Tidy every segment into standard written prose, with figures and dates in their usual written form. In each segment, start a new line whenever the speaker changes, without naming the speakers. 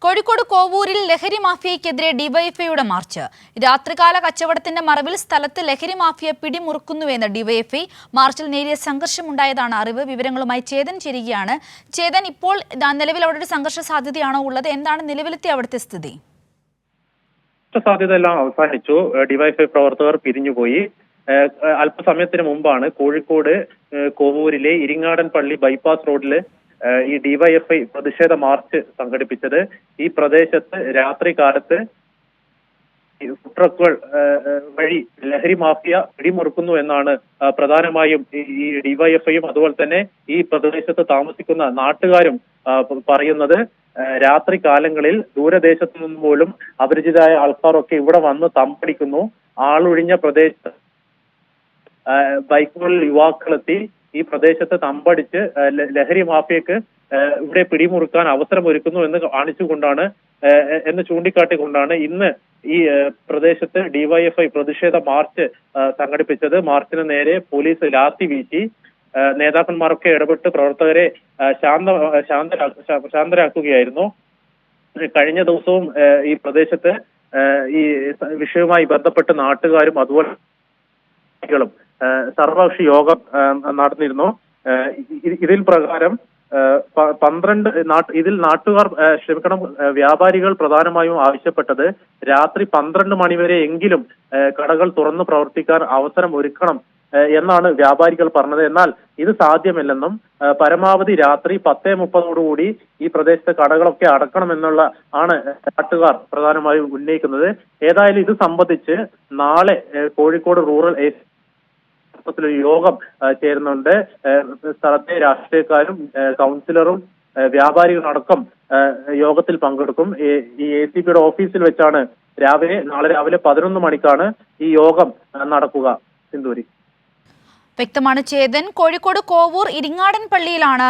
കോഴിക്കോട് കോവൂരിൽ ലഹരി മാഫിയയ്ക്കെതിരെ ഡിവൈഎഫ്ഐയുടെ മാർച്ച്. രാത്രികാല കച്ചവടത്തിന്റെ മറവിൽ സ്ഥലത്ത് ലഹരി മാഫിയ പിടിമുറുക്കുന്നുവെന്ന് ഡിവൈഎഫ്ഐ. മാർച്ചിൽ നേരിയ സംഘർഷമുണ്ടായതാണ് അറിവ്. വിവരങ്ങളുമായി ചേതൻ ചേരുകയാണ്. ചേതൻ, ഇപ്പോൾ നിലവിൽ അവിടെ ഒരു സംഘർഷ സാധ്യതയാണോ ഉള്ളത്? എന്താണ് നിലവിലത്തെ അവിടുത്തെ സ്ഥിതി?
സാധ്യത എല്ലാം അവസാനിച്ചു. ഡിവൈഎഫ്ഐ പ്രവർത്തകർ പിരിഞ്ഞുപോയി. അല്പസമയത്തിന് മുമ്പാണ് കോഴിക്കോട് കോവൂരിലെ ഇരിങ്ങാടൻ പള്ളി ബൈപ്പാസ് റോഡില് ഈ ഡിവൈഎഫ്ഐ പ്രതിഷേധ മാർച്ച് സംഘടിപ്പിച്ചത്. ഈ പ്രദേശത്ത് രാത്രി കാലത്ത് ഫുഡ് ട്രക്കുകൾ വഴി ലഹരി മാഫിയ പിടിമുറുക്കുന്നു എന്നാണ് പ്രധാനമായും ഈ ഡിവൈഎഫ്ഐയും അതുപോലെ തന്നെ ഈ പ്രദേശത്ത് താമസിക്കുന്ന നാട്ടുകാരും പറയുന്നത്. രാത്രി കാലങ്ങളിൽ ദൂരദേശത്തു നിന്ന് പോലും അപരിചിതരായ ആൾക്കാരൊക്കെ ഇവിടെ വന്ന് തമ്പടിക്കുന്നു. ആളൊഴിഞ്ഞ പ്രദേശത്ത് ബൈക്കുകളിൽ യുവാക്കളെത്തി ഈ പ്രദേശത്ത് തമ്പടിച്ച് ലഹരി മാഫിയക്ക് ഇവിടെ പിടിമുറുക്കാൻ അവസരമൊരുക്കുന്നു എന്ന് കാണിച്ചുകൊണ്ടാണ് എന്ന് ചൂണ്ടിക്കാട്ടിക്കൊണ്ടാണ് ഇന്ന് ഈ പ്രദേശത്ത് ഡിവൈഎഫ്ഐ പ്രതിഷേധ മാർച്ച് സംഘടിപ്പിച്ചത്. മാർച്ചിന് നേരെ പോലീസ് ലാത്തി വീശി. നേതാക്കന്മാരൊക്കെ ഇടപെട്ട് പ്രവർത്തകരെ ശാന്തരാക്കുകയായിരുന്നു. കഴിഞ്ഞ ദിവസവും ഈ പ്രദേശത്ത് ഈ വിഷയവുമായി ബന്ധപ്പെട്ട് നാട്ടുകാരും അതുപോലെ സർവകക്ഷി യോഗം നടന്നിരുന്നു. ഇതിൽ പ്രകാരം 12 നാട്ടുകാർ വ്യാപാരികൾ പ്രധാനമായും ആവശ്യപ്പെട്ടത് രാത്രി 12 മണിവരെ എങ്കിലും കടകൾ തുറന്നു പ്രവർത്തിക്കാൻ അവസരം ഒരുക്കണം എന്നാണ് വ്യാപാരികൾ പറഞ്ഞത്. എന്നാൽ ഇത് സാധ്യമല്ലെന്നും പരമാവധി രാത്രി 10:30 ഈ പ്രദേശത്തെ കടകളൊക്കെ അടക്കണമെന്നുള്ള ആണ് നാട്ടുകാർ പ്രധാനമായും ഉന്നയിക്കുന്നത്. ഏതായാലും ഇത് സംബന്ധിച്ച് നാളെ കോഴിക്കോട് റൂറൽ ഒരു യോഗം ചേരുന്നുണ്ട്. സ്ഥലത്തെ രാഷ്ട്രീയക്കാരും കൗൺസിലറും വ്യാപാരികളടക്കം യോഗത്തിൽ പങ്കെടുക്കും. ഈ ACPയുടെ ഓഫീസിൽ വെച്ചാണ് നാളെ രാവിലെ 11 മണിക്കാണ് ഈ യോഗം നടക്കുക. സിന്ധൂരി.
വ്യക്തമാണ് ചേതൻ. കോഴിക്കോട് കോവൂർ ഇരിങ്ങാടൻ പള്ളിയിലാണ്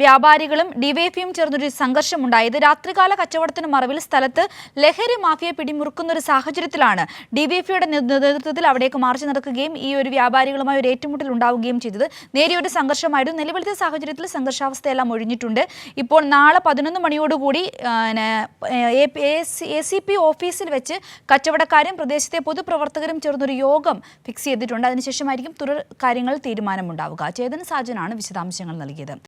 വ്യാപാരികളും ഡിവൈഎഫ്ഐയും ചേർന്നൊരു സംഘർഷമുണ്ടായത്. രാത്രികാല കച്ചവടത്തിന് മറവിൽ സ്ഥലത്ത് ലഹരി മാഫിയ പിടിമുറുക്കുന്ന ഒരു സാഹചര്യത്തിലാണ് ഡിവൈഎഫ്ഐയുടെ നേതൃത്വത്തിൽ അവിടേക്ക് മാർച്ച് നടക്കുകയും ഈ ഒരു വ്യാപാരികളുമായി ഒരു ഏറ്റുമുട്ടൽ ഉണ്ടാവുകയും ചെയ്തത്. നേരിയൊരു സംഘർഷമായിരുന്നു. നിലവിലത്തെ സാഹചര്യത്തിൽ സംഘർഷാവസ്ഥയെല്ലാം ഒഴിഞ്ഞിട്ടുണ്ട്. ഇപ്പോൾ നാളെ 11 മണിയോടുകൂടി ACP ഓഫീസിൽ വെച്ച് കച്ചവടക്കാരും പ്രദേശത്തെ പൊതുപ്രവർത്തകരും ചേർന്നൊരു യോഗം ഫിക്സ് ചെയ്തിട്ടുണ്ട്. അതിനുശേഷമായിരിക്കും തുടർ കാര്യങ്ങൾ തീരുമാനമുണ്ടാവുക. ചേതൻ സാജനാണ് വിശദാംശങ്ങൾ നൽകിയത്.